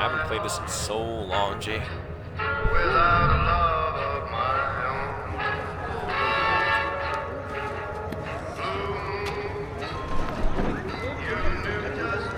I haven't played this in so long, Jay. Without a love of my own. You knew just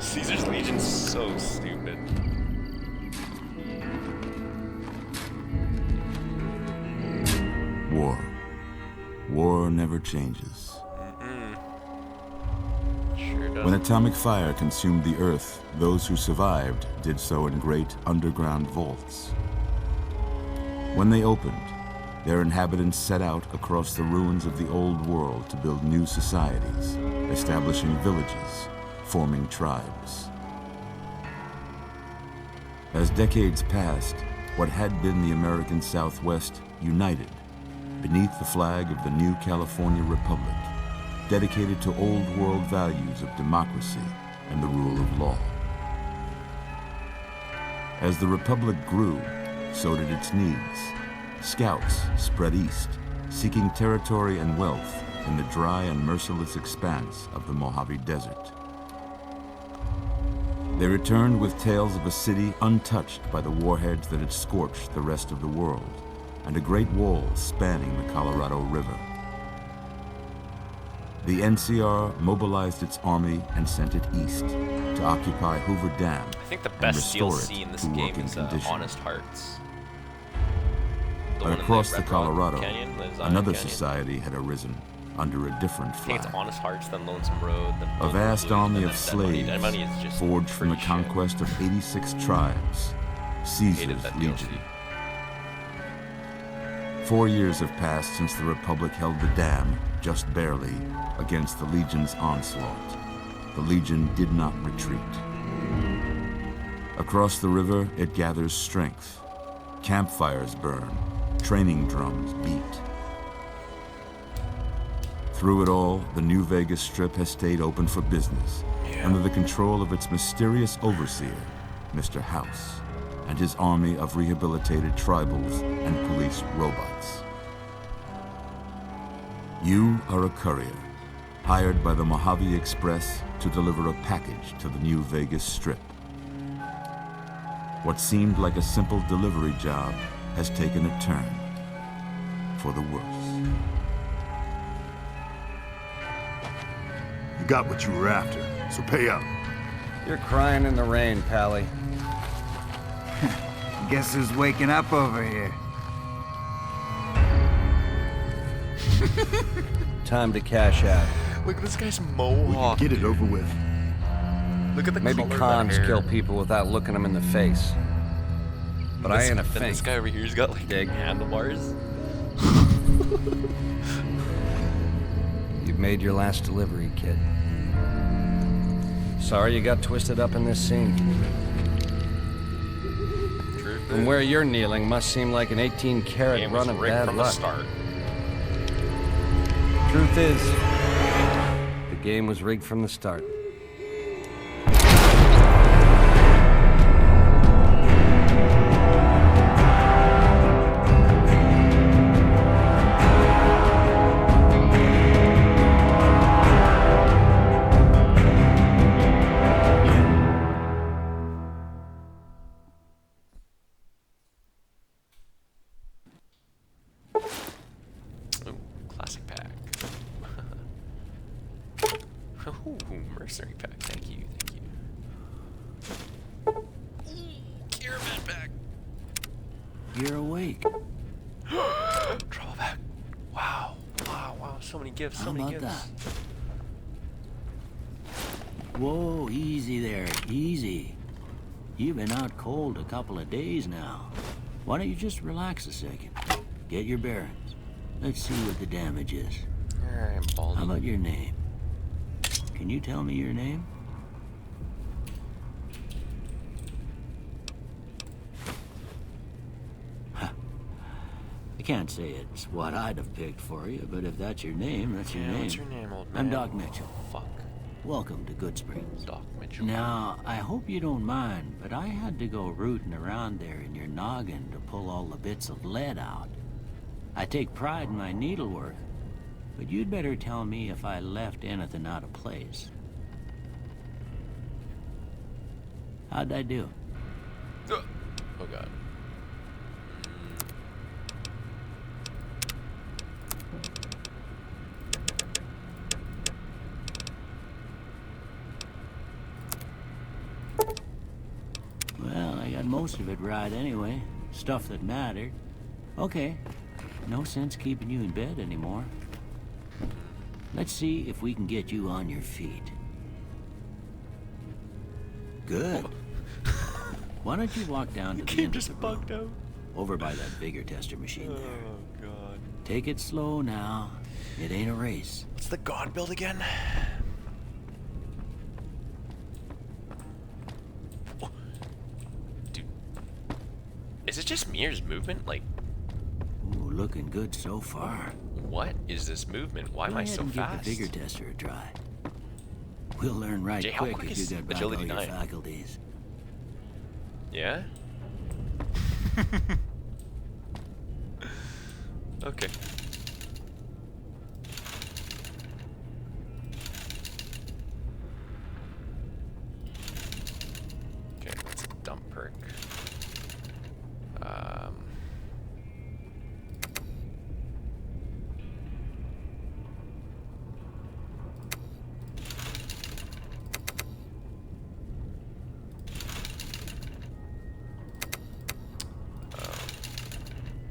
Caesar's Legion's so stupid. War. War never changes. Sure does. When atomic fire consumed the Earth, those who survived did so in great underground vaults. When they opened, their inhabitants set out across the ruins of the old world to build new societies, establishing villages, forming tribes. As decades passed, what had been the American Southwest united beneath the flag of the new California Republic, dedicated to old world values of democracy and the rule of law. As the Republic grew, so did its needs. Scouts spread east, seeking territory and wealth in the dry and merciless expanse of the Mojave Desert. They returned with tales of a city untouched by the warheads that had scorched the rest of the world, and a great wall spanning the Colorado River. The NCR mobilized its army and sent it east to occupy Hoover Dam I think the and best restore DLC it in this to game working is condition. Honest Hearts. The But one in across the Red Rock Colorado, Canyon, the Zion another Canyon. society had arisen under a different I think flag. it's Honest Hearts, then Lonesome Road, then A vast Blues, army and of then slaves Dead Money is just forged from the pretty shit. conquest of 86 tribes, Hated Caesar's that Legion. DLC. 4 years have passed since the Republic held the dam, just barely, against the Legion's onslaught. The Legion did not retreat. Across the river, it gathers strength. Campfires burn, training drums beat. Through it all, the New Vegas Strip has stayed open for business, under the control of its mysterious overseer, Mr. House, and his army of rehabilitated tribals and police robots. You are a courier, hired by the Mojave Express to deliver a package to the New Vegas Strip. What seemed like a simple delivery job has taken a turn for the worse. You got what you were after, so pay up. You're crying in the rain, Pally. Guess who's waking up over here? Time to cash out. Look at this guy's We can mohawk. get it over with. Look at the Maybe color of cons that hair. kill people without looking them in the face. But I ain't a Then this fink. guy over here's got like Dig. handlebars. You've made your last delivery, kid. Sorry you got twisted up in this scene. Truth From is, where you're kneeling must seem like an 18-carat game was run of rigged bad from the luck. start. Truth is, the game was rigged from the start. Ooh, classic pack. Ooh, mercenary pack. Thank you, thank you. Ooh, caravan pack. You're awake. Trouble pack. Wow, wow, wow. So many gifts, so How many about gifts. Whoa, easy there, easy. You've been out cold a couple of days now. Why don't you just relax a second? Get your bearings. Let's see what the damage is. I'm How baldy. about your name? Can you tell me your name? I can't say it's what I'd have picked for you, but if that's your name, that's your Yeah, name. what's your name, old man? I'm Doc Mitchell. Fuck. Welcome to Good Springs. Doc Mitchell. Now, I hope you don't mind, but I had to go rooting around there in your noggin to pull all the bits of lead out. I take pride in my needlework, but you'd better tell me if I left anything out of place. How'd I do? Oh god. Well, I got most of it right anyway. Stuff that mattered. Okay. No sense keeping you in bed anymore. Let's see if we can get you on your feet. Good. Why don't you walk down to the Game end just of the room, bugged out. over by that vigor tester machine there. Oh god. Take it slow now. It ain't a race. What's the god build again? Oh. Dude. Is it just me or is movement? Like, Ooh, looking good so far. what is this movement? Why am I Go so ahead and fast? give the vigor tester a try. We'll learn right Jay, how quick quick if is you got back all agility your 9? faculties. Yeah? Okay. Okay, that's a dump perk.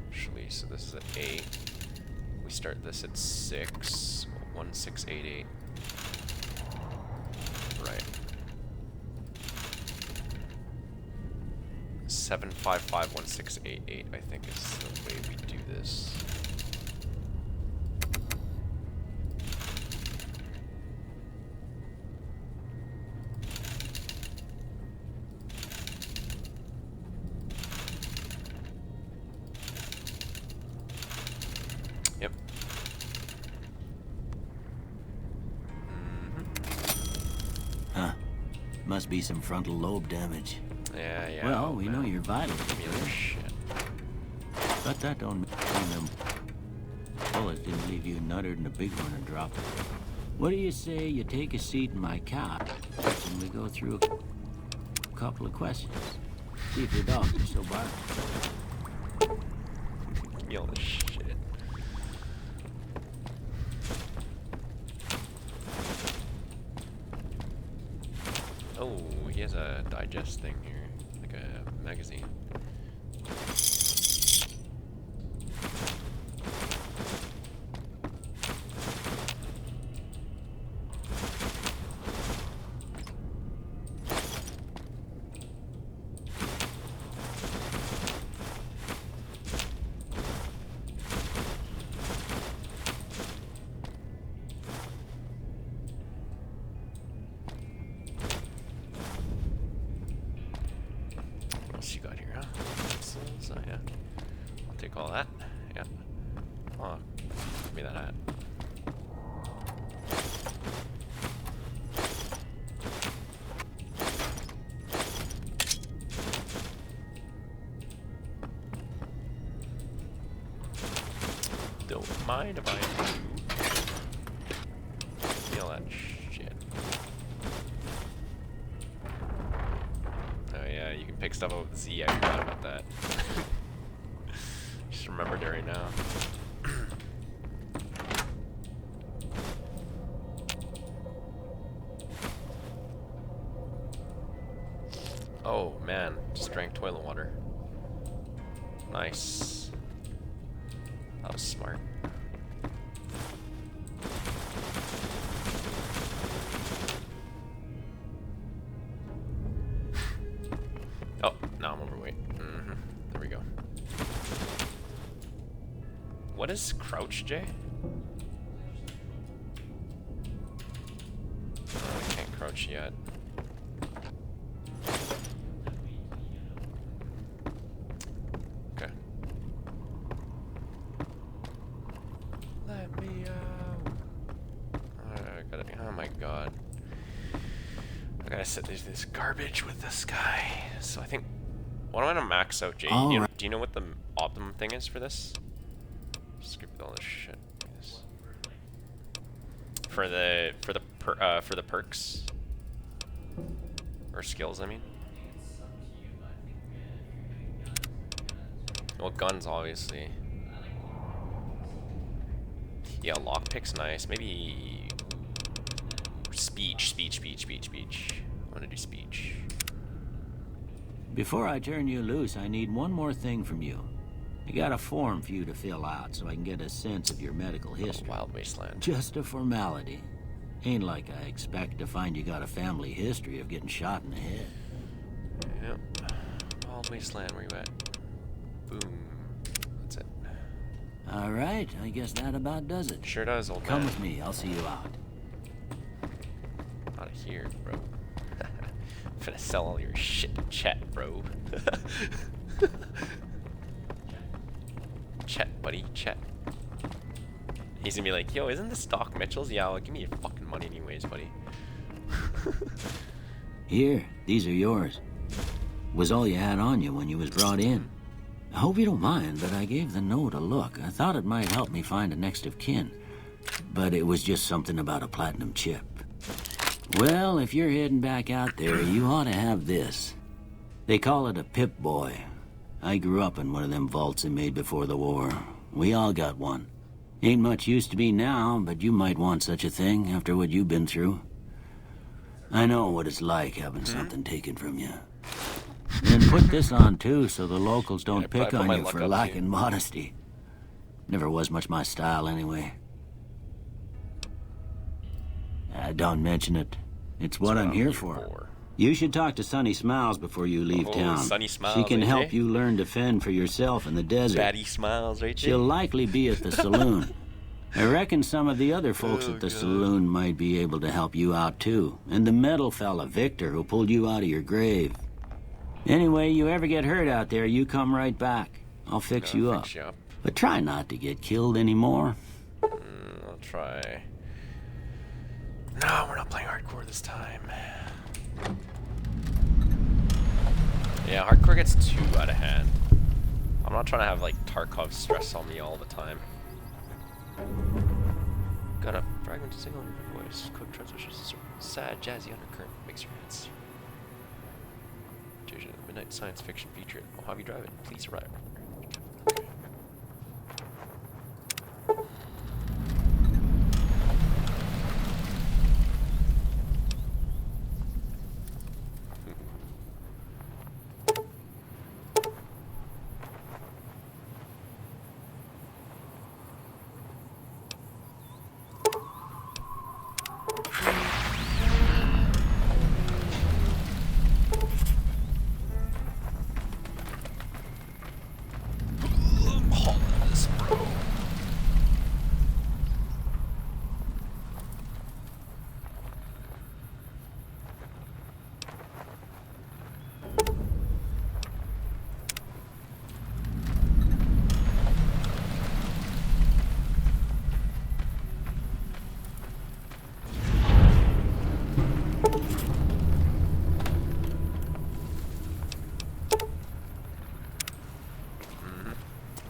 Actually, so this is at 8. We start this at 6. 1688. Right. 7551688, I think, is the way we do this. Yep. Huh. Must be some frontal lobe damage. Yeah. Well, oh, we man. know your vitals are Give me good, that shit. but that don't mean them bullets didn't leave you nuttered and a big one and dropped it. What do you say you take a seat in my car and we go through a couple of questions? See if your dogs are still barking. Give me all this shit. Oh, he has a digest thing here, like a magazine. What else you got here, huh? Pencils, oh yeah. I'll take all that. Yeah. Oh, give me that hat. Don't mind if I do. Feel that shit. Oh yeah, you can pick stuff up with Z. I forgot about that. Just remembered it right now. Oh man, just drank toilet water. Nice. That was smart. Oh, now I'm overweight. There we go. What is crouch, Jay? Oh, I can't crouch yet. Okay. Let me out. I gotta be. Oh my god. I gotta sit through this garbage with this guy. So I think. What am I gonna max out, Jay? Do you know what the optimum thing is for this? Skip all this shit. For the perks or skills, I mean. Well, guns obviously. Yeah, lockpick's nice. Maybe speech. I want to do speech. Before I turn you loose, I need one more thing from you. I got a form for you to fill out so I can get a sense of your medical history. Wild Wasteland. Just a formality. Ain't like I expect to find you got a family history of getting shot in the head. Yep. Wild Wasteland, where you at? Boom. That's it. All right, I guess that about does it. Sure does, old Come man. with me, I'll see you out. Out of here, bro. I'm finna sell all your shit to Chet, bro. Chet, buddy, Chet. He's gonna be like, yo, isn't this Doc Mitchell's? Yeah, well, give me your fucking money anyways, buddy. Here, these are yours. Was all you had on you when you was brought in. I hope you don't mind, but I gave the note a look. I thought it might help me find a next of kin. But it was just something about a platinum chip. Well, if you're heading back out there, you ought to have this. They call it a Pip-Boy. I grew up in one of them vaults they made before the war. We all got one. Ain't much use to me now, but you might want such a thing after what you've been through. I know what it's like having something taken from you. And put this on too, so the locals don't pick put on my you luck for up lacking too. modesty. Never was much my style anyway. Don't mention it. It's what I'm here for. You should talk to Sunny Smiles before you leave town. Sunny Smiles, She can eh, help Jay? you learn to fend for yourself in the desert. Batty Smiles, right, Jay? She'll likely be at the saloon. I reckon some of the other folks at the saloon might be able to help you out too. And the metal fella, Victor, who pulled you out of your grave. Anyway, you ever get hurt out there, you come right back. I'll fix you up. But try not to get killed anymore. I'll try. No, we're not playing hardcore this time. Yeah, hardcore gets too out of hand. I'm not trying to have like Tarkov stress on me all the time. Got a fragment signal in your voice. Quick transitions, sad, jazzy undercurrent makes your head sear. Midnight science fiction feature. I'll have you drive it. Please arrive. Okay.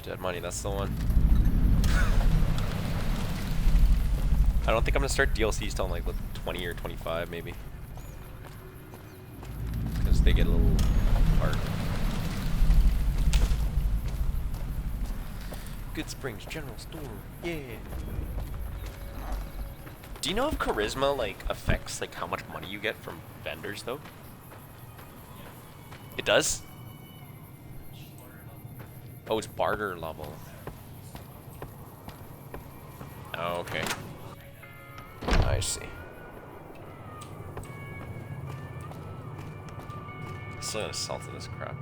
Dead Money, that's the one. I don't think I'm gonna start DLCs till like 20 or 25 maybe. Because they get a little hard. Good Springs General Store, yeah. Do you know if charisma like affects like how much money you get from vendors though? It does? Oh, it's barter level. Oh, okay. I see. Still gonna salt to this crap.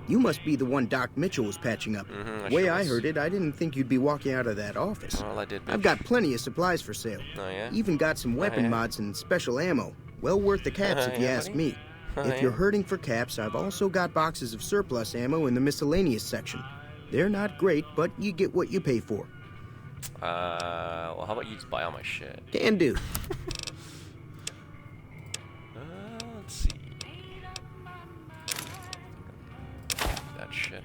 You must be the one Doc Mitchell was patching up. Mm-hmm, Way sure I was. heard it, I didn't think you'd be walking out of that office. Well, I did, bitch. I've got plenty of supplies for sale. Oh, yeah? Even got some weapon yeah? mods and special ammo. Well worth the caps if you Yeah, ask buddy? me. Oh, If yeah? you're hurting for caps, I've also got boxes of surplus ammo in the miscellaneous section. They're not great, but you get what you pay for. Well, how about you just buy all my shit? Can do. Let's see. That shit.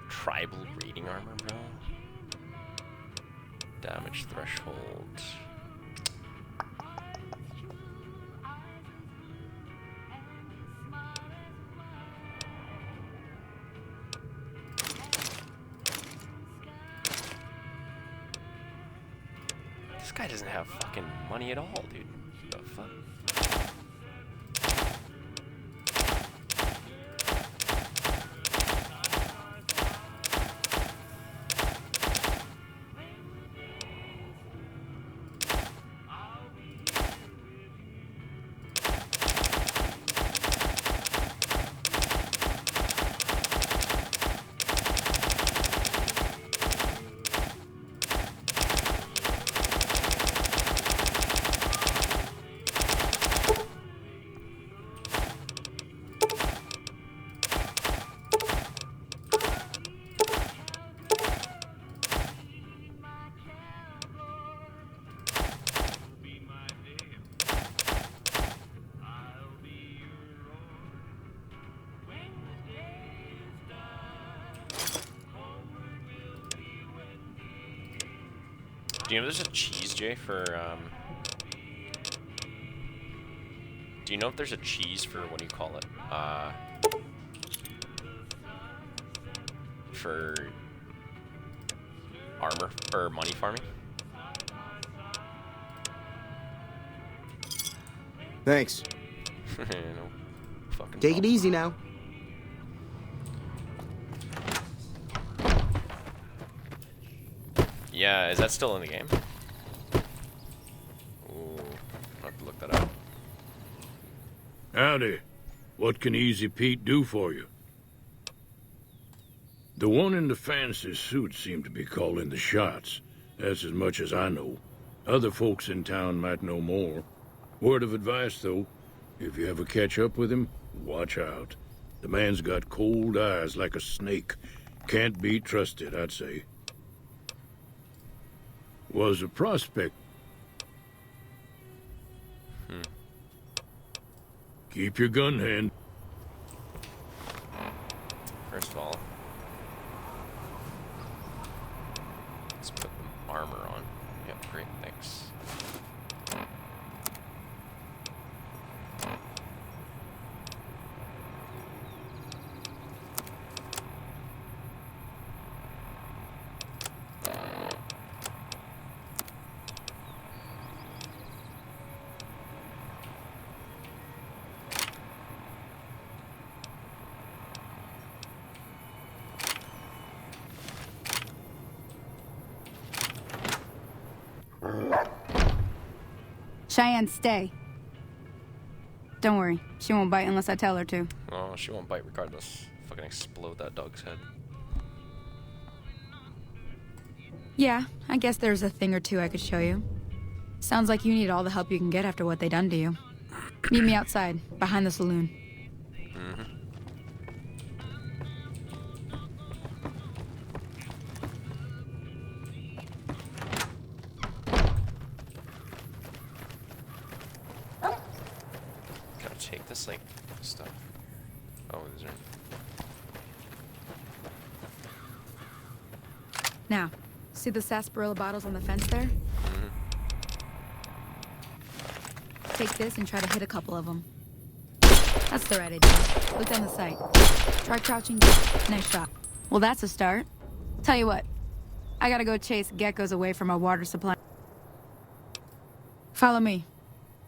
Tribal rating armor, bro. Damage threshold. This guy doesn't have fucking money at all, dude. The fuck? Do you know there's a cheese, Jay, for, do you know if there's a cheese for, what do you call it? For armor, or money farming? Thanks. No fucking Take it problem. easy now. Yeah, is that still in the game? Ooh, I'll have to look that up. Howdy. What can Easy Pete do for you? The one in the fancy suit seemed to be calling the shots. That's as much as I know. Other folks in town might know more. Word of advice, though. If you ever catch up with him, watch out. The man's got cold eyes like a snake. Can't be trusted, I'd say. Was a prospect. Keep your gun hand. First of all, let's put the armor on. Yep, great, thanks. Cheyenne, stay. Don't worry, she won't bite unless I tell her to. Oh, she won't bite regardless. Fucking explode that dog's head. Yeah, I guess there's a thing or two I could show you. Sounds like you need all the help you can get after what they done to you. Meet me outside, behind the saloon. Gotta take this, like, stuff. Oh, these are... Now, see the sarsaparilla bottles on the fence there? Take this and try to hit a couple of them. That's the right idea. Look down the sight. Try crouching. Nice shot. Well, that's a start. Tell you what, I gotta go chase geckos away from our water supply. Follow me.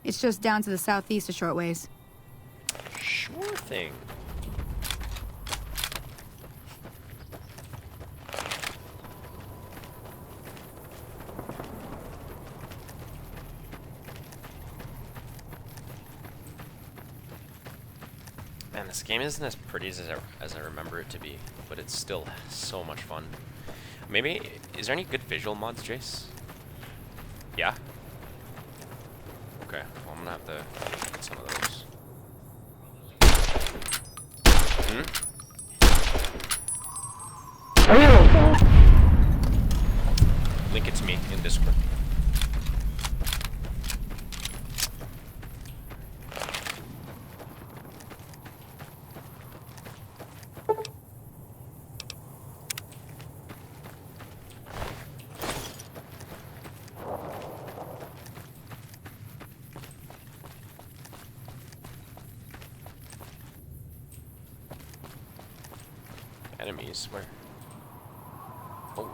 It's just down to the southeast a short ways. Sure thing. Man, this game isn't as pretty as I remember it to be, but it's still so much fun. Maybe, is there any good visual mods, Jace? Yeah? Okay, well, I'm gonna have to get some of those. Link it to me in Discord. Enemies, where? Oh.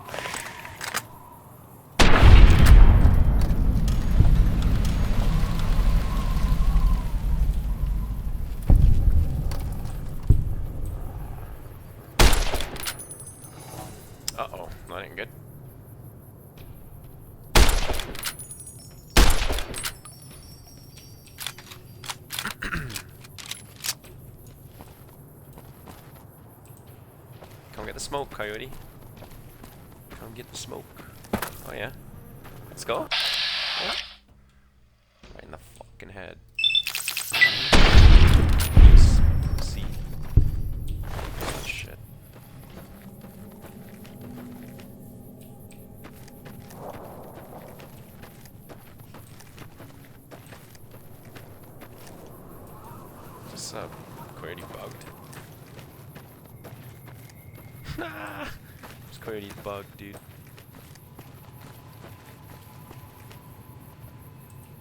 Uh-oh, that ain't good. Come get the smoke, Coyote. Come get the smoke. Oh yeah? Let's go. Oh. Right in the fucking head. Yes, pussy. Oh shit. Just Coyote bugged. Nah, this Coyote's bugged, dude.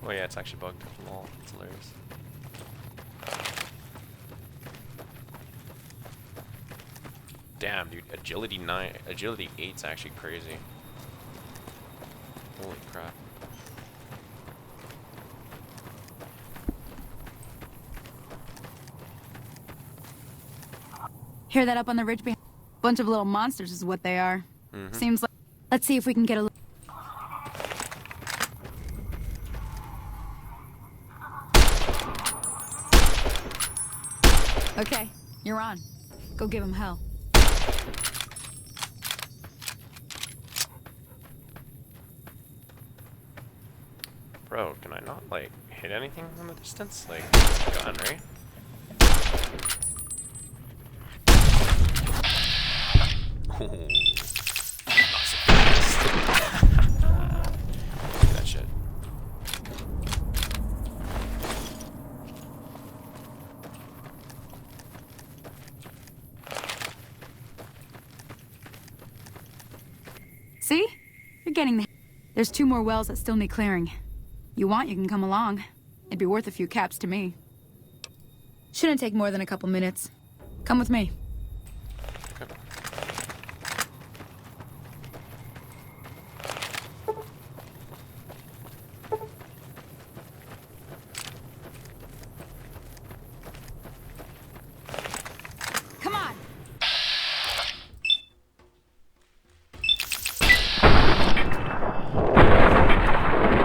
Oh yeah, it's actually bugged. Lol, it's hilarious. Damn, dude, agility 8's actually crazy. Holy crap. Hear that up on the ridge behind? Bunch of little monsters is what they are. Seems like. Let's see if we can get a. Okay, you're on. Go give him hell. Bro, can I not, like, hit anything from the distance? Like, gun, right? Ooh. Not so fast. That shit. See? You're getting there. There's 2 more wells that still need clearing. You want, you can come along. It'd be worth a few caps to me. Shouldn't take more than a couple minutes. Come with me. Come on.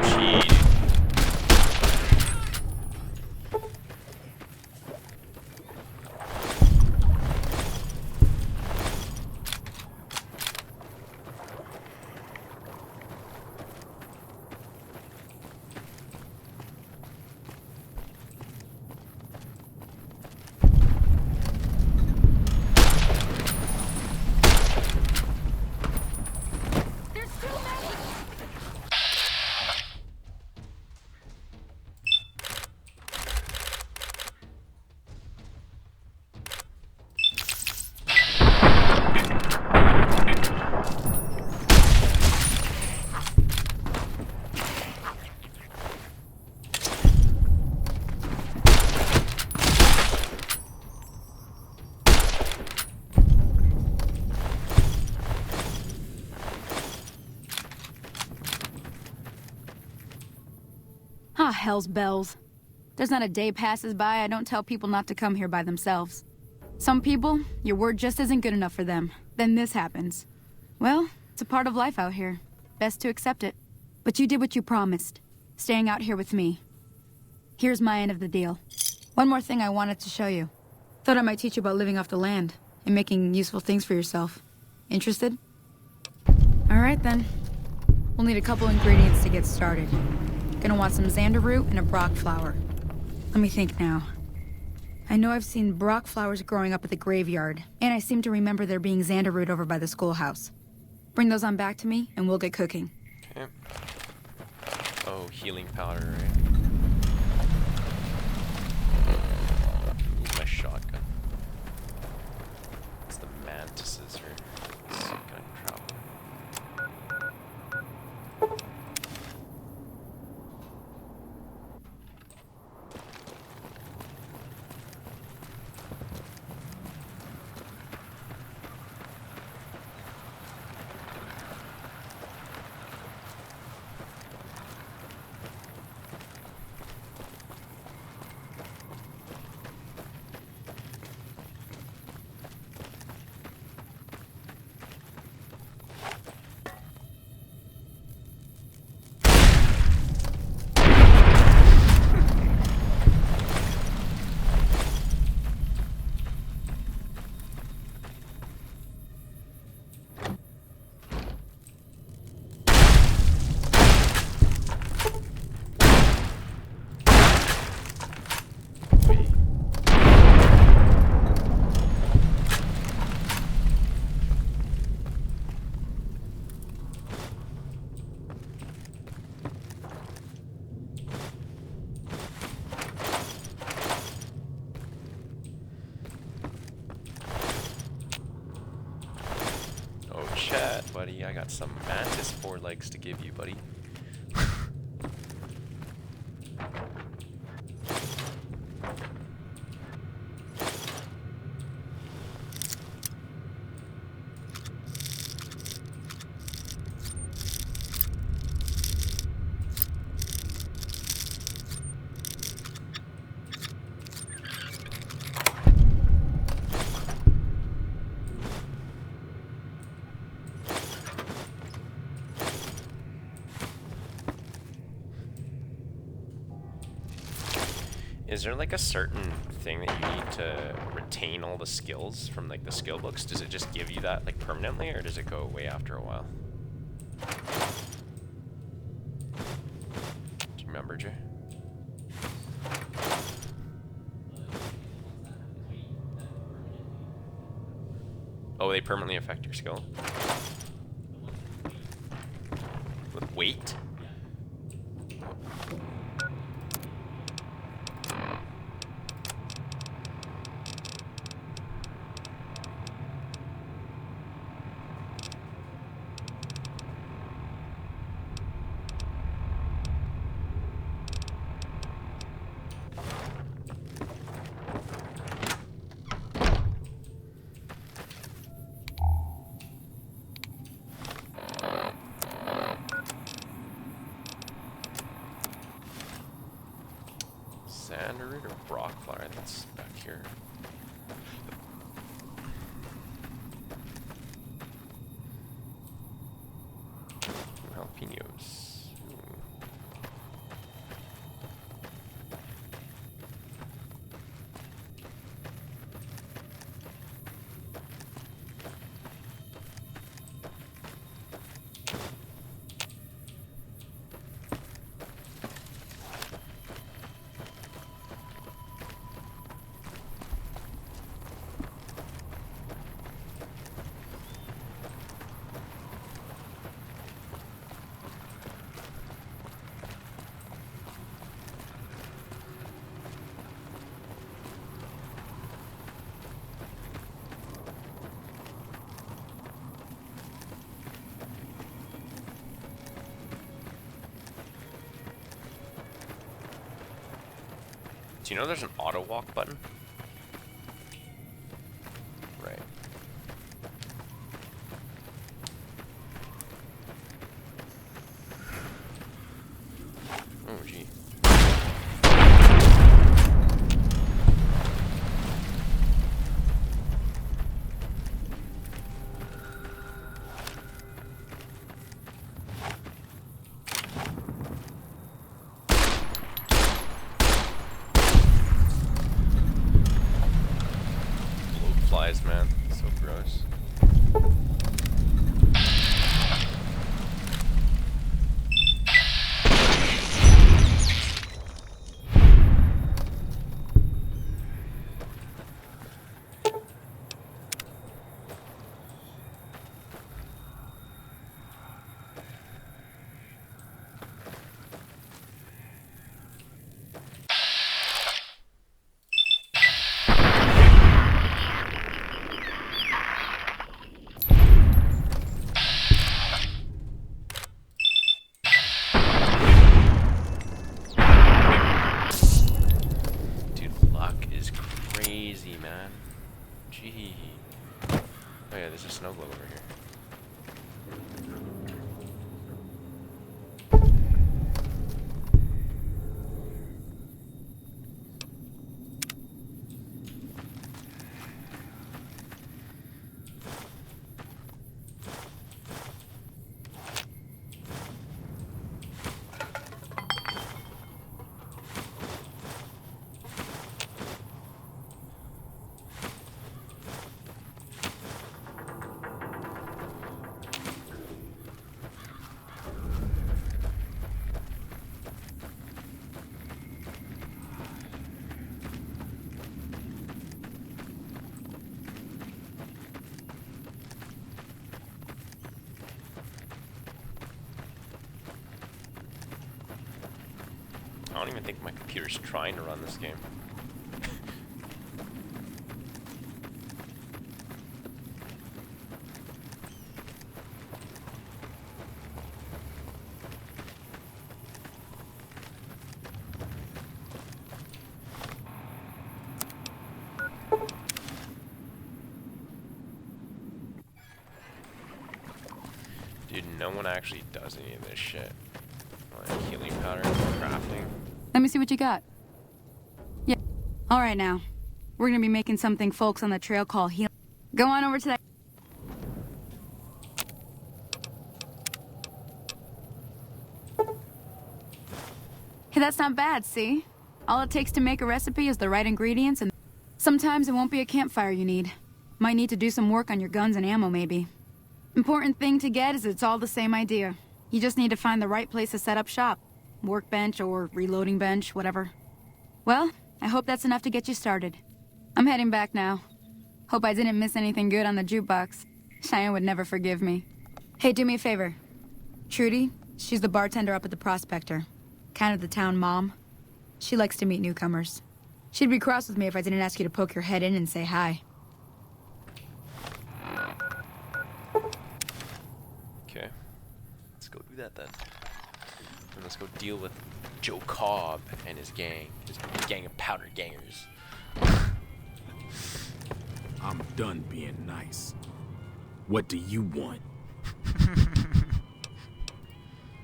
Jeez. Ah, hell's bells. There's not a day passes by I don't tell people not to come here by themselves. Some people, your word just isn't good enough for them. Then this happens. Well, it's a part of life out here. Best to accept it. But you did what you promised. Staying out here with me. Here's my end of the deal. One more thing I wanted to show you. Thought I might teach you about living off the land and making useful things for yourself. Interested? Alright then. We'll need a couple ingredients to get started. Gonna want some xander root and a brock flower. Let me think now. I know I've seen brock flowers growing up at the graveyard, and I seem to remember there being xander root over by the schoolhouse. Bring those on back to me, and we'll get cooking. Okay. Oh, healing powder, right? Use my shotgun. It's the mantises or some kind of trouble. Buddy, I got some mantis forelegs to give you, buddy. Is there like a certain thing that you need to retain all the skills from like the skill books? Does it just give you that like permanently, or does it go away after a while? Do you remember, Jay? Oh, they permanently affect your skill? With weight? Xander root or brock flower? That's back here. Jalapenos. Do you know there's an auto walk button? Right. Oh, gee. don't even think my computer's trying to run this game. Dude, no one actually does any of this shit. Like healing powder, crafting. Let me see what you got. Yeah. All right, now. We're gonna be making something folks on the trail call heal. Go on over to that. Hey, that's not bad, see? All it takes to make a recipe is the right ingredients, and sometimes it won't be a campfire you need. Might need to do some work on your guns and ammo, maybe. Important thing to get is it's all the same idea. You just need to find the right place to set up shop. Workbench or reloading bench, whatever. Well, I hope that's enough to get you started. I'm heading back now. Hope I didn't miss anything good on the jukebox. Cheyenne would never forgive me. Hey, do me a favor. Trudy, she's the bartender up at the Prospector. Kind of the town mom. She likes to meet newcomers. She'd be cross with me if I didn't ask you to poke your head in and say hi. Okay. Let's go do that then. And let's go deal with Joe Cobb and his gang. His gang of powder gangers. I'm done being nice. What do you want?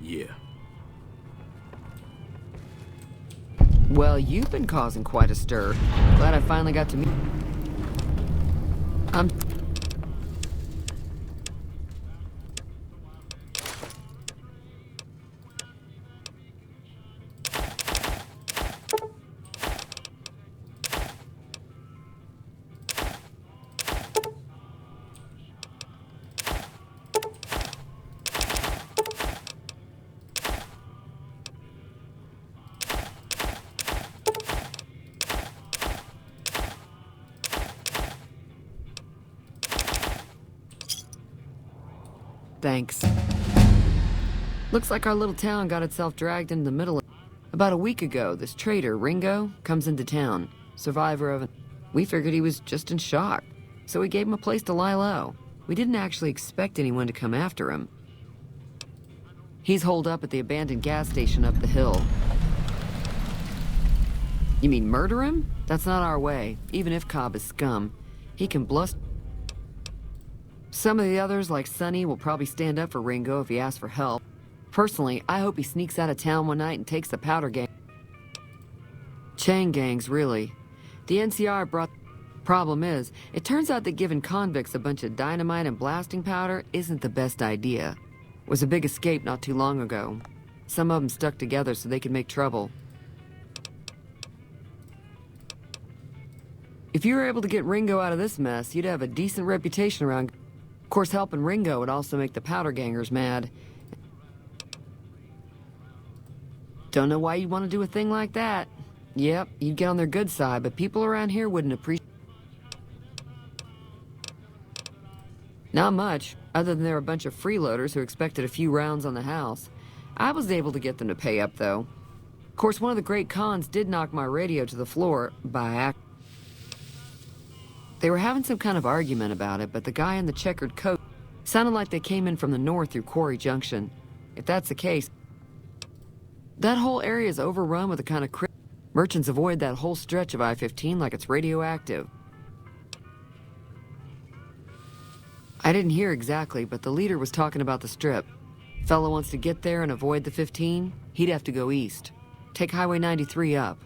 Yeah. Well, you've been causing quite a stir. Glad I finally got to meet... Thanks. Looks like our little town got itself dragged into the middle of... About a week ago, this trader, Ringo, comes into town. Survivor of... We figured he was just in shock, so we gave him a place to lie low. We didn't actually expect anyone to come after him. He's holed up at the abandoned gas station up the hill. You mean murder him? That's not our way, even if Cobb is scum. He can bluster... Some of the others, like Sonny, will probably stand up for Ringo if he asks for help. Personally, I hope he sneaks out of town one night and takes the powder gang. Chain gangs, really. The NCR brought... Problem is, it turns out that giving convicts a bunch of dynamite and blasting powder isn't the best idea. It was a big escape not too long ago. Some of them stuck together so they could make trouble. If you were able to get Ringo out of this mess, you'd have a decent reputation around... Of course, helping Ringo would also make the powder gangers mad. Don't know why you'd want to do a thing like that. Yep, you'd get on their good side, but people around here wouldn't appreciate... Not much, other than they're a bunch of freeloaders who expected a few rounds on the house. I was able to get them to pay up, though. Of course, one of the great cons did knock my radio to the floor by accident. They were having some kind of argument about it, but the guy in the checkered coat sounded like they came in from the north through Quarry Junction. If that's the case, that whole area is overrun with the kind of merchants avoid that whole stretch of I-15 like it's radioactive. I didn't hear exactly, but the leader was talking about the strip. Fellow wants to get there and avoid the 15, he'd have to go east. Take Highway 93 up.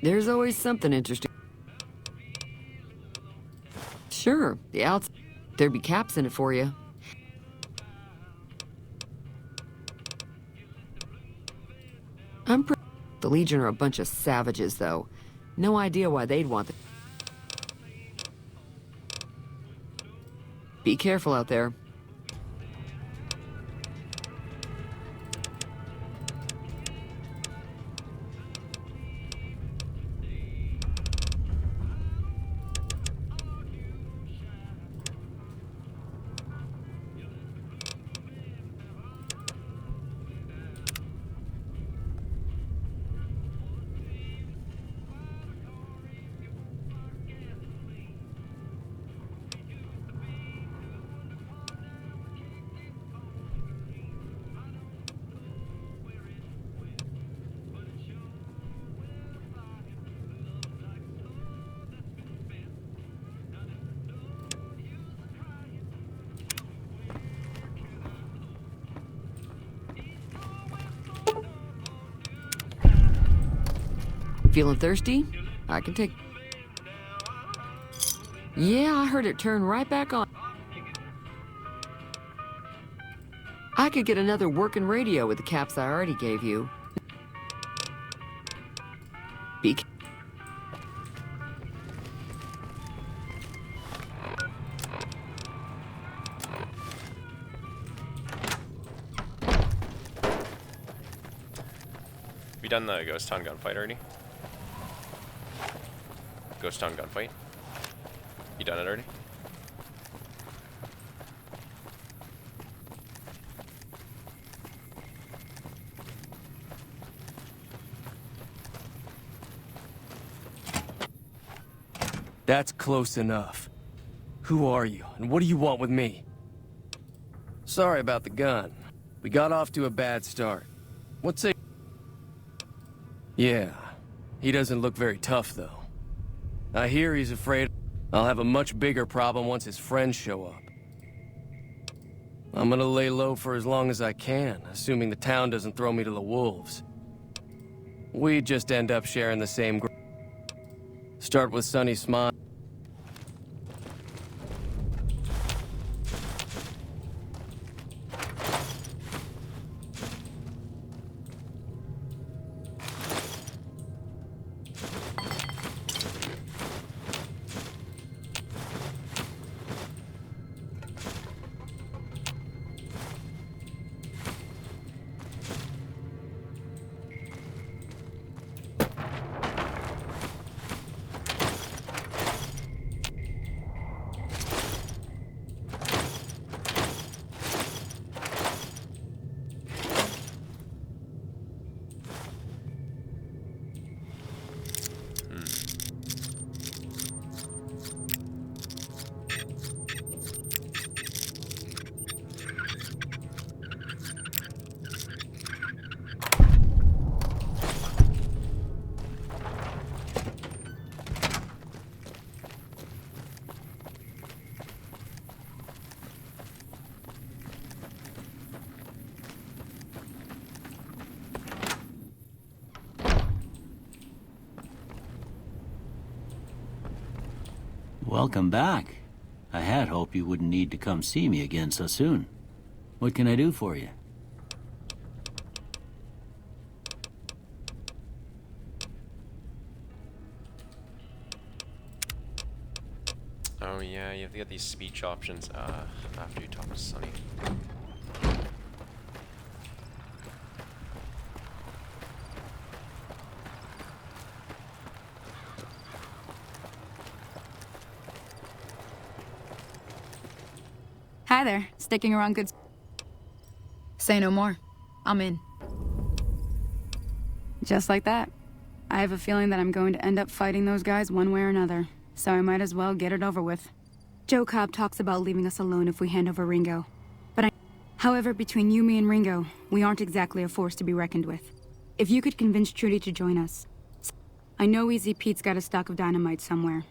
There's always something interesting. Sure, the outs... There'd be caps in it for you. The Legion are a bunch of savages, though. No idea why they'd want the... Be careful out there. Feeling thirsty? I can take... Yeah, I heard it turn right back on. I could get another working radio with the caps I already gave you. Be... Have you done the Ghost Town gunfight already? Ghost Town gunfight? You done it already? That's close enough. Who are you, and what do you want with me? Sorry about the gun. We got off to a bad start. What's it? Yeah, he doesn't look very tough, though. I hear he's afraid I'll have a much bigger problem once his friends show up. I'm gonna lay low for as long as I can, assuming the town doesn't throw me to the wolves. We just end up sharing the same group. Start with Sonny Smile. Welcome back. I had hoped you wouldn't need to come see me again so soon. What can I do for you? Oh yeah, you have to get these speech options after you talk to Sonny. Hi there. Sticking around good... Say no more. I'm in. Just like that. I have a feeling that I'm going to end up fighting those guys one way or another, so I might as well get it over with. Joe Cobb talks about leaving us alone if we hand over Ringo. However, between you, me, and Ringo, we aren't exactly a force to be reckoned with. If you could convince Trudy to join us... I know Easy Pete's got a stock of dynamite somewhere,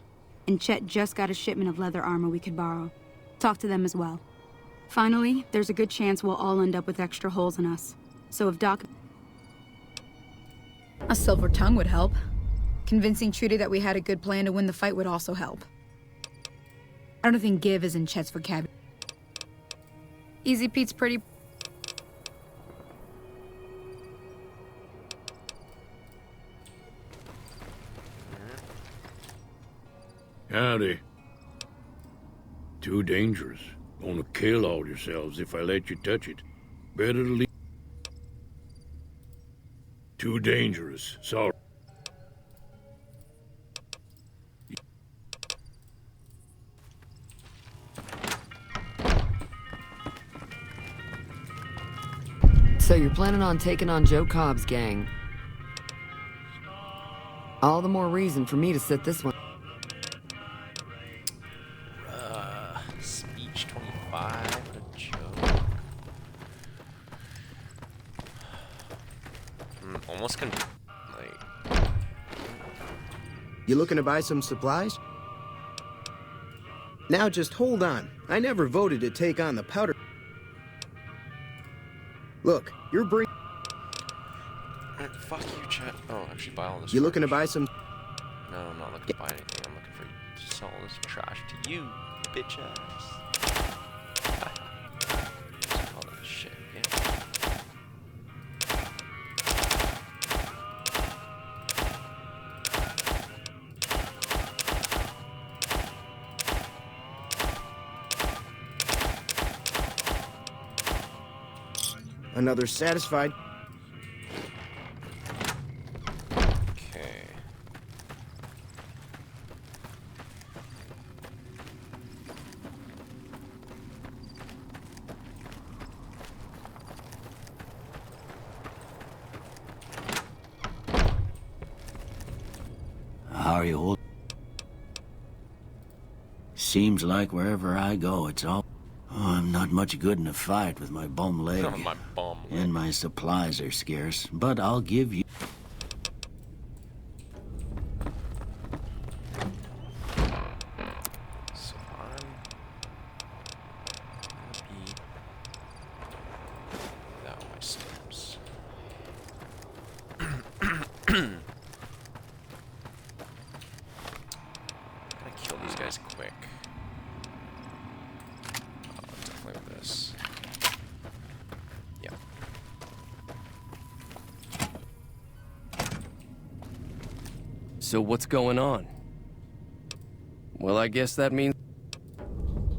and Chet just got a shipment of leather armor we could borrow. Talk to them as well. Finally, there's a good chance we'll all end up with extra holes in us. So if Doc... A silver tongue would help. Convincing Trudy that we had a good plan to win the fight would also help. I don't think give is in Chet's vocabulary. Easy Pete's pretty... Howdy. Too dangerous. Gonna kill all yourselves if I let you touch it. Better to leave. Too dangerous. Sorry. So you're planning on taking on Joe Cobb's gang. All the more reason for me to sit this one. Speech 25. What a joke. Almost like... You looking to buy some supplies? Now just hold on. I never voted to take on the powder... Look, you're Fuck you, chat. Oh, actually, buy all this. You looking to buy some? No, I'm not looking to buy anything. I'm looking for to sell all this trash to you, bitch ass. Just call that shit, yeah. Another satisfied. Okay. How are you holding? Seems like wherever I go, it's all... Oh, I'm not much good in a fight with my bum leg. My bum leg. And my supplies are scarce, but I'll give you... So I'm gonna be without my stamps. Gotta kill these guys quick. Definitely with this. Yeah. So what's going on? Well, I guess that means...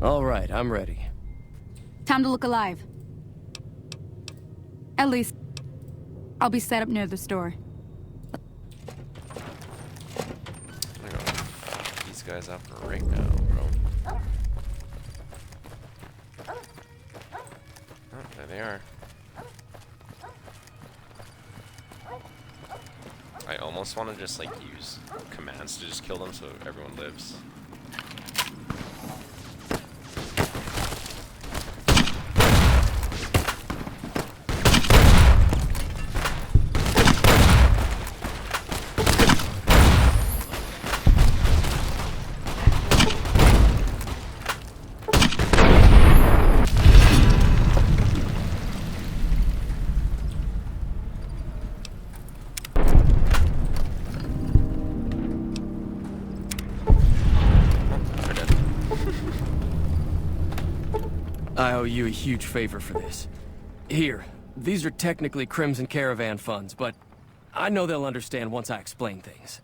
All right, I'm ready. Time to look alive. At least, I'll be set up near the store. I'm gonna fuck these guys up right now, bro. Oh, there they are. I almost want to just like use commands to just kill them so everyone lives. I owe you a huge favor for this. Here, these are technically Crimson Caravan funds, but I know they'll understand once I explain things.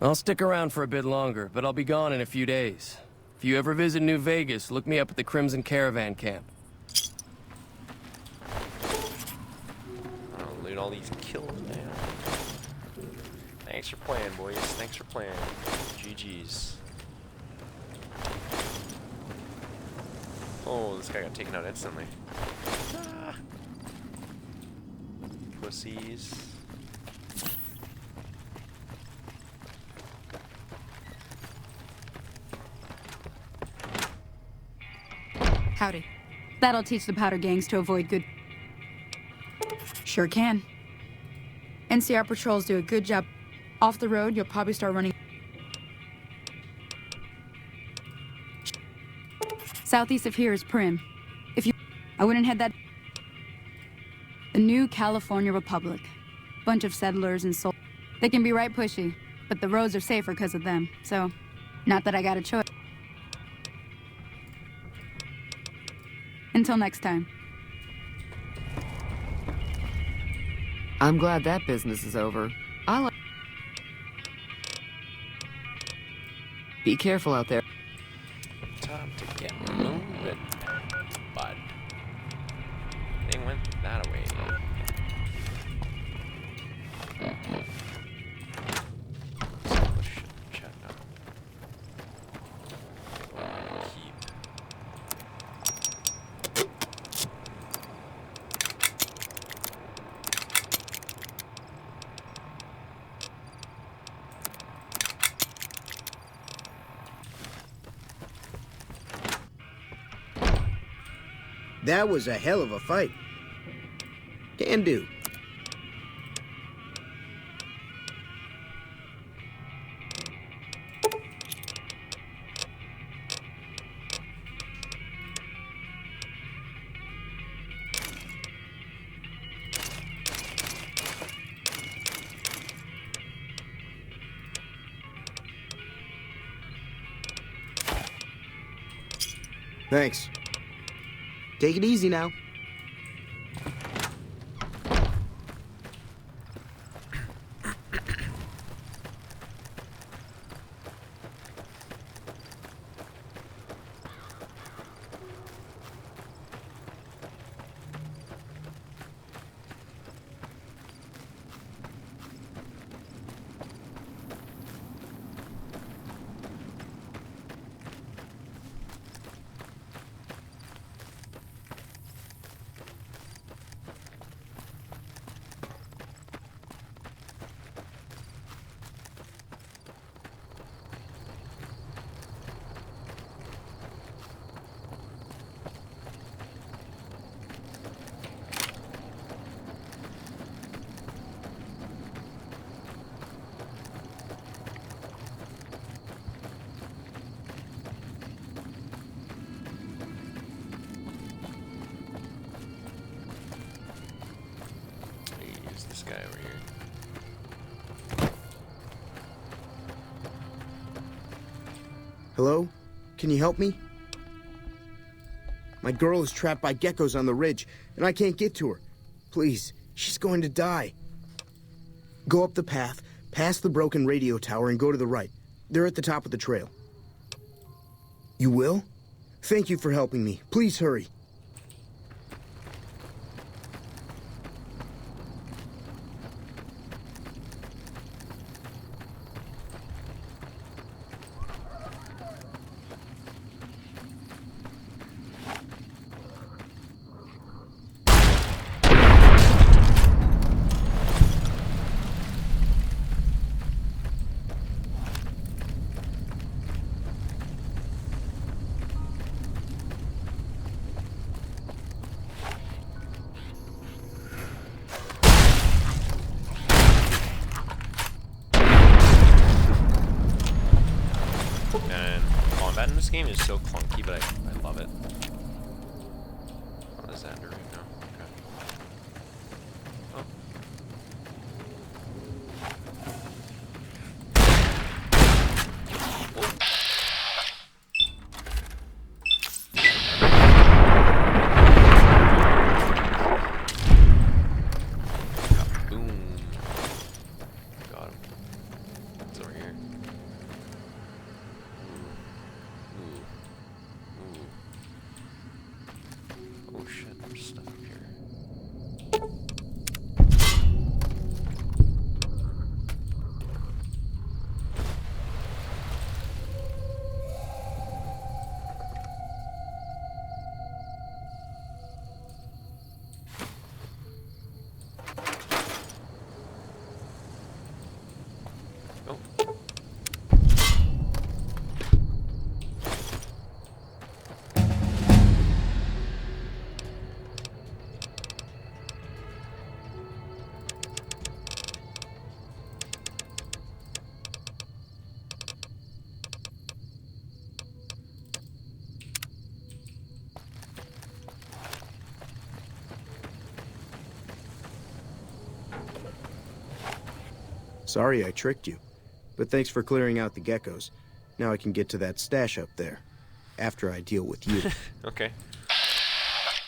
I'll stick around for a bit longer, but I'll be gone in a few days. If you ever visit New Vegas, look me up at the Crimson Caravan camp. I'll loot all these kills, man. Thanks for playing, boys. Thanks for playing. GG's. Oh, this guy got taken out instantly. Ah. Pussies. Howdy. That'll teach the powder gangs to avoid good... Sure can. NCR patrols do a good job. Off the road, you'll probably start running... Southeast of here is Prim. If you... I wouldn't head that... The new California Republic. Bunch of settlers and soul... They can be right pushy, but the roads are safer because of them, so... Not that I got a choice. Until next time. I'm glad that business is over. I like... Be careful out there. Time to get moving, bud. They went that way. Chat now. Keep. That was a hell of a fight. Can do. Thanks. Take it easy now. This guy over here. Hello? Can you help me? My girl is trapped by geckos on the ridge, and I can't get to her. Please, she's going to die. Go up the path, past the broken radio tower, and go to the right. They're at the top of the trail. You will? Thank you for helping me. Please hurry. And combat in this game is so clunky, but I love it. Oh, is that under right now? Okay. Oh. Boom. Got him. It's over here. Oh shit, there's stuff up here. Oh. Sorry I tricked you, but thanks for clearing out the geckos. Now I can get to that stash up there, after I deal with you. Okay.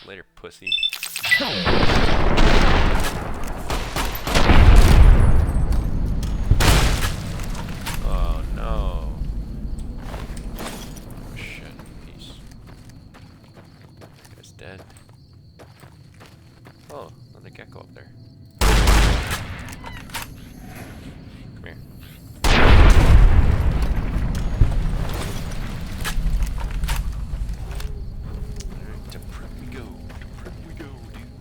Later, pussy. Oh no. Oh shit. Peace. This guy's dead. Oh, another gecko up there. Come here. Alright, to prep we go. To prep we go, dude.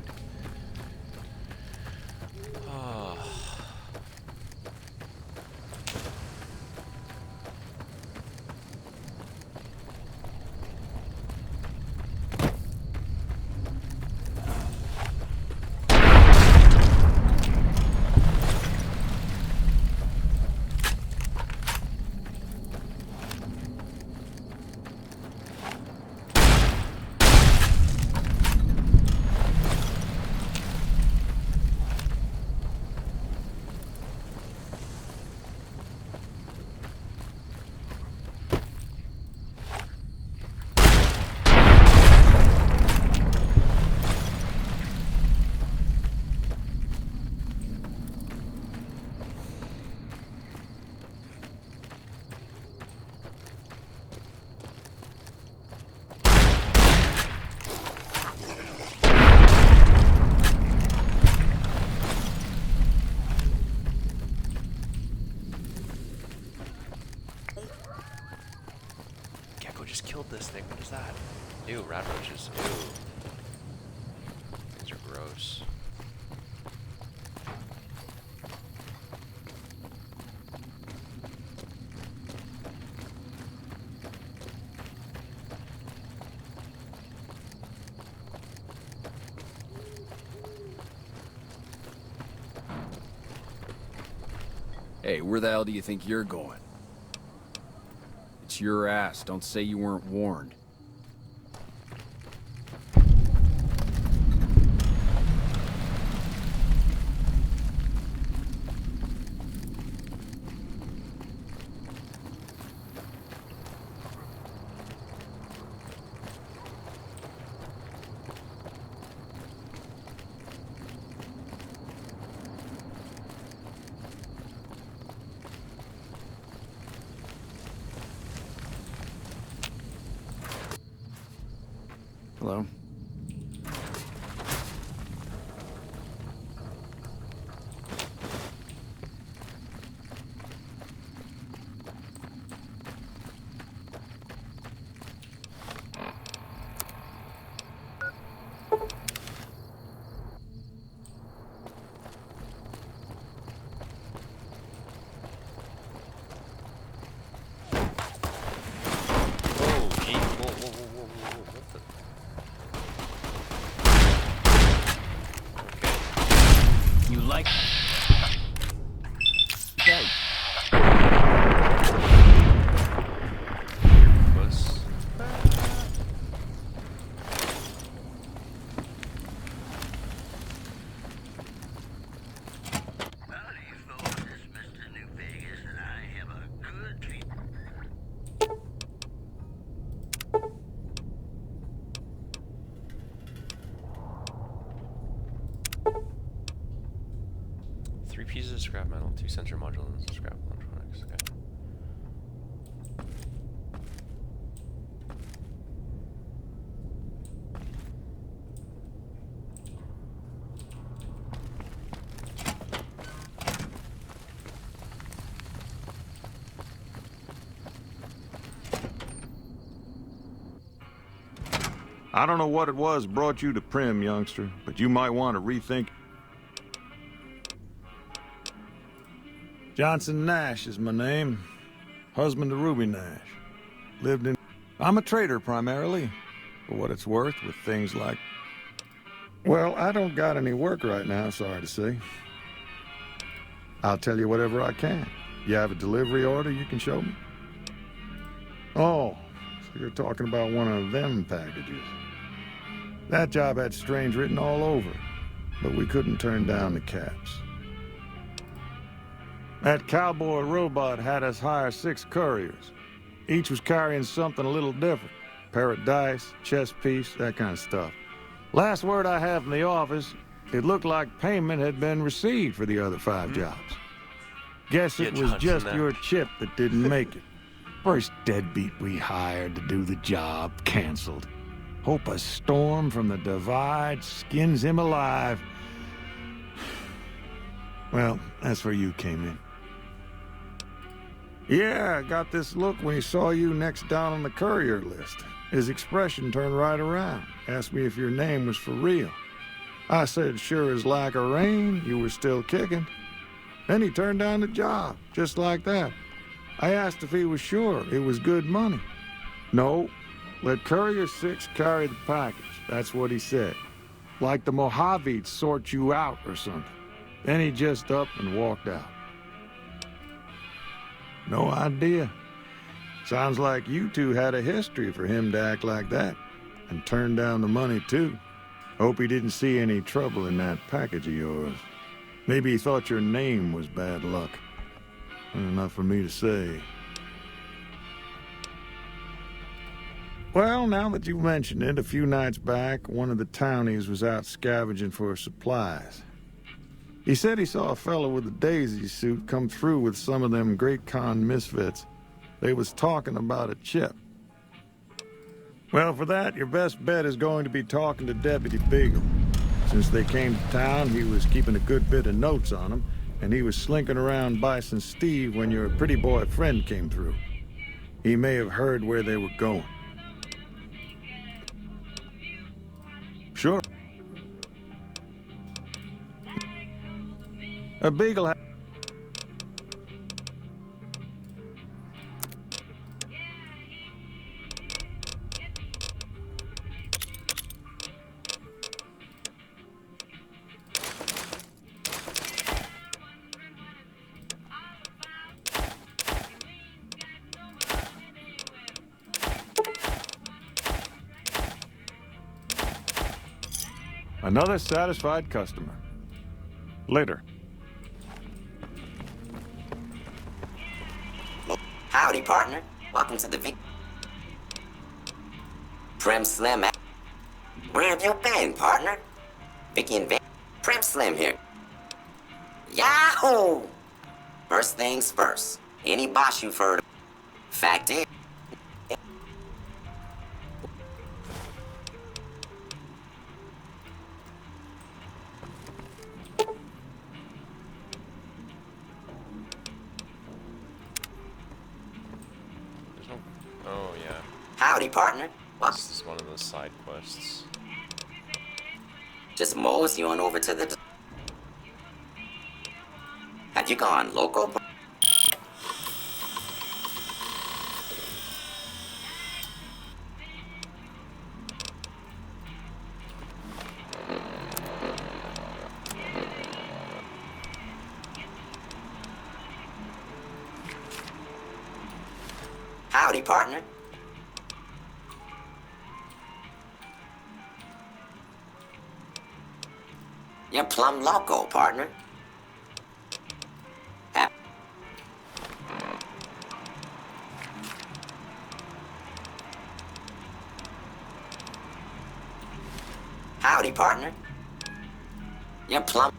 just killed this thing. What is that? Ew, rat roaches. Ew. These are gross. Hey, where the hell do you think you're going? It's your ass. Don't say you weren't warned. Hello? Pieces of scrap metal, 2 sensor modules, and scrap electronics. Okay. I don't know what it was brought you to Primm, youngster, but you might want to rethink. Johnson Nash is my name. Husband to Ruby Nash. Lived in... I'm a trader, primarily. For what it's worth, with things like... Well, I don't got any work right now, sorry to say. I'll tell you whatever I can. You have a delivery order you can show me? Oh, so you're talking about one of them packages. That job had Strange written all over, but we couldn't turn down the caps. That cowboy robot had us hire 6 couriers. Each was carrying something a little different. Pair of dice, chess piece, that kind of stuff. Last word I have from the office, it looked like payment had been received for the other 5 jobs. Guess it was just your chip that didn't make it. First deadbeat we hired to do the job canceled. Hope a storm from the divide skins him alive. Well, that's where you came in. Yeah, I got this look when he saw you next down on the courier list. His expression turned right around. Asked me if your name was for real. I said, sure as like a rain, you were still kicking. Then he turned down the job, just like that. I asked if he was sure it was good money. No, let Courier 6 carry the package. That's what he said. Like the Mojaves sort you out or something. Then he just up and walked out. No idea. Sounds like you two had a history for him to act like that. And turn down the money, too. Hope he didn't see any trouble in that package of yours. Maybe he thought your name was bad luck. Enough for me to say. Well, now that you mention it, a few nights back, one of the townies was out scavenging for supplies. He said he saw a fellow with a daisy suit come through with some of them Great Khan misfits. They was talking about a chip. Well, for that, your best bet is going to be talking to Deputy Beagle. Since they came to town, he was keeping a good bit of notes on them, and he was slinking around Bison Steve when your pretty boy friend came through. He may have heard where they were going. A beagle. Another satisfied customer. Later. Howdy, partner. Welcome to the Prim Slim. Where have you been, partner? Vicky and Prim Slim here. Yahoo! First things first. Any boss you've heard of. Fact is. Oh, yeah. Howdy, partner. This is one of those side quests. Just mosey on over to the... Have you gone local? Howdy, partner. You're plumb loco, partner. Howdy, partner. You're plumb...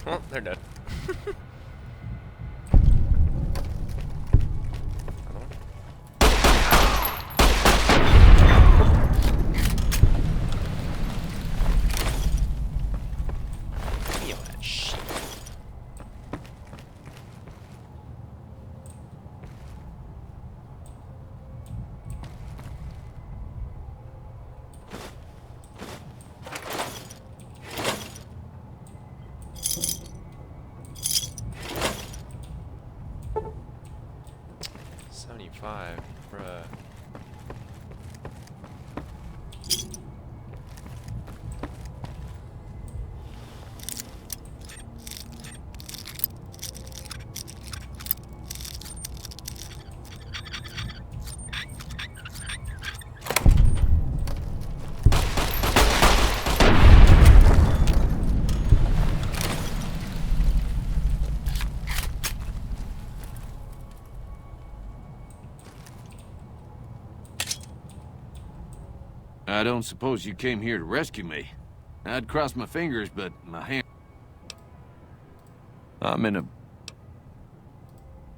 Well, they're dead. Feel that shit. $75, bruh. I don't suppose you came here to rescue me. I'd cross my fingers, but my hand... I'm in a...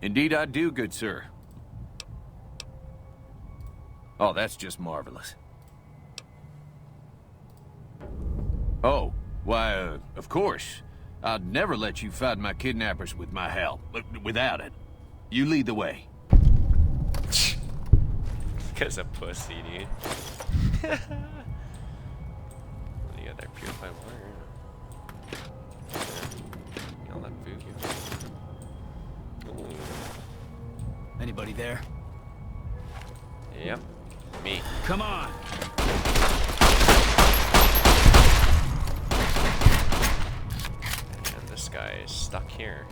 Indeed I do, good sir. Oh, that's just marvelous. Oh, why, of course. I'd never let you fight my kidnappers with my help, without it. You lead the way. Because a pussy, dude. What do you got there? Purified water? Yeah. All that food. Ooh. Anybody there? Yep. Me. Come on! And this guy is stuck here.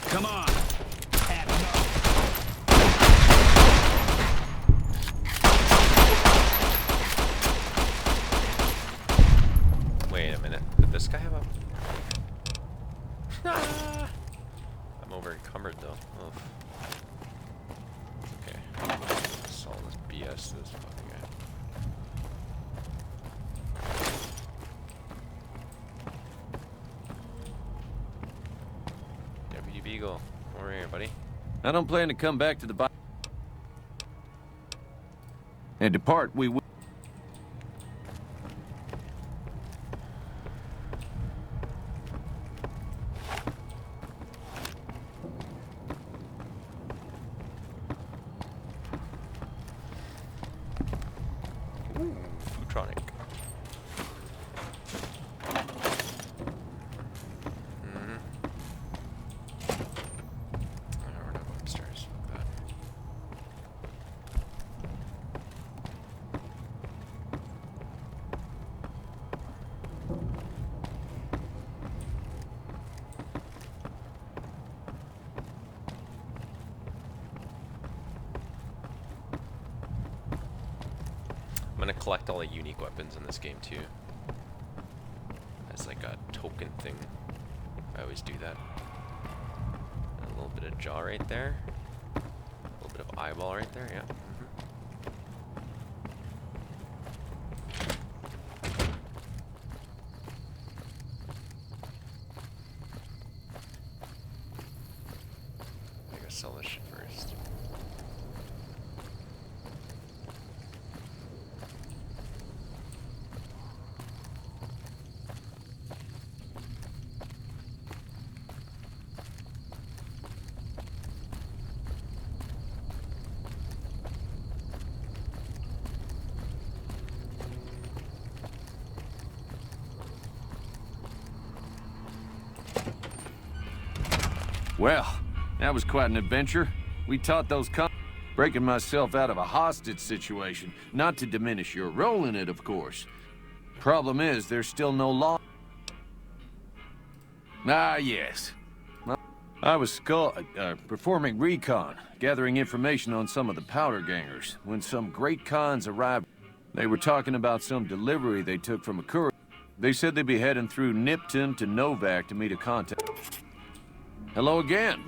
Come on! Wait a minute. Did this guy have a... I'm over encumbered though. Oh. Eagle. Over here, buddy. I don't plan to come back to the and depart we will. Ooh, Foodtronic. We're not going upstairs. But... I'm gonna collect all the unique weapons in this game too. As like a token thing. I always do that. And a little bit of jaw right there. A little bit of eyeball right there, yeah. I gotta sell this shit first. Well, that was quite an adventure. We taught those breaking myself out of a hostage situation, not to diminish your role in it, of course. Problem is, there's still no law. Ah, yes. I was performing recon, gathering information on some of the powder gangers, when some great cons arrived. They were talking about some delivery they took from a courier. They said they'd be heading through Nipton to Novak to meet a contact. Hello again.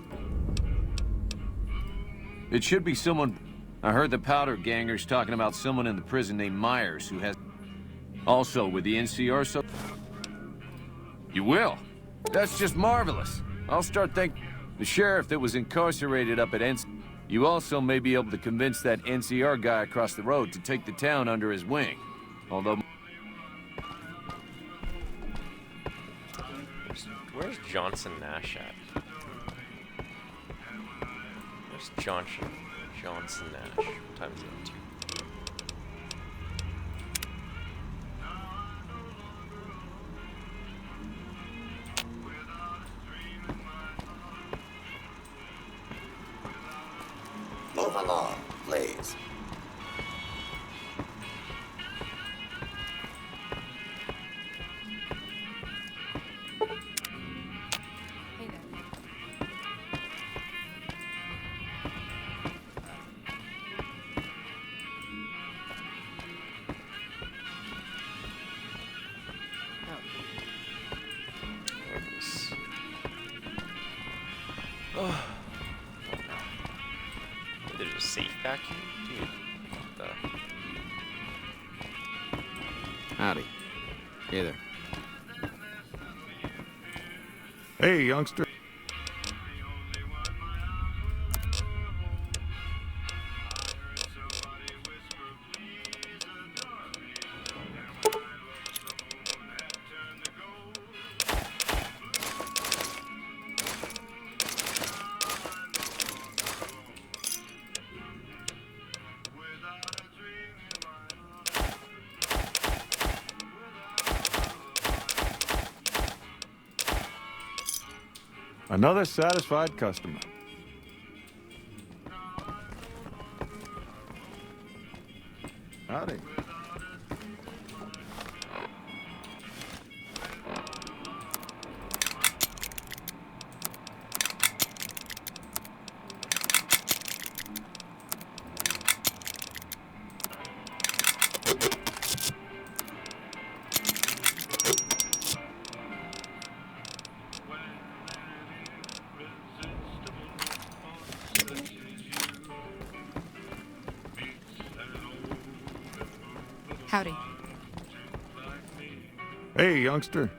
It should be someone... I heard the powder gangers talking about someone in the prison named Myers who has... Also with the NCR, so... You will? That's just marvelous. I'll start thinking... The sheriff that was incarcerated up at NCR... You also may be able to convince that NCR guy across the road to take the town under his wing. Although... Where's Johnson Nash at? Where's Johnson Nash? What time is it? 2. Move along, please. Oh. There's a safe back here? Dude, what the... Howdy. Hey there. Hey, youngster. Another satisfied customer. Howdy. Howdy. Hey, youngster.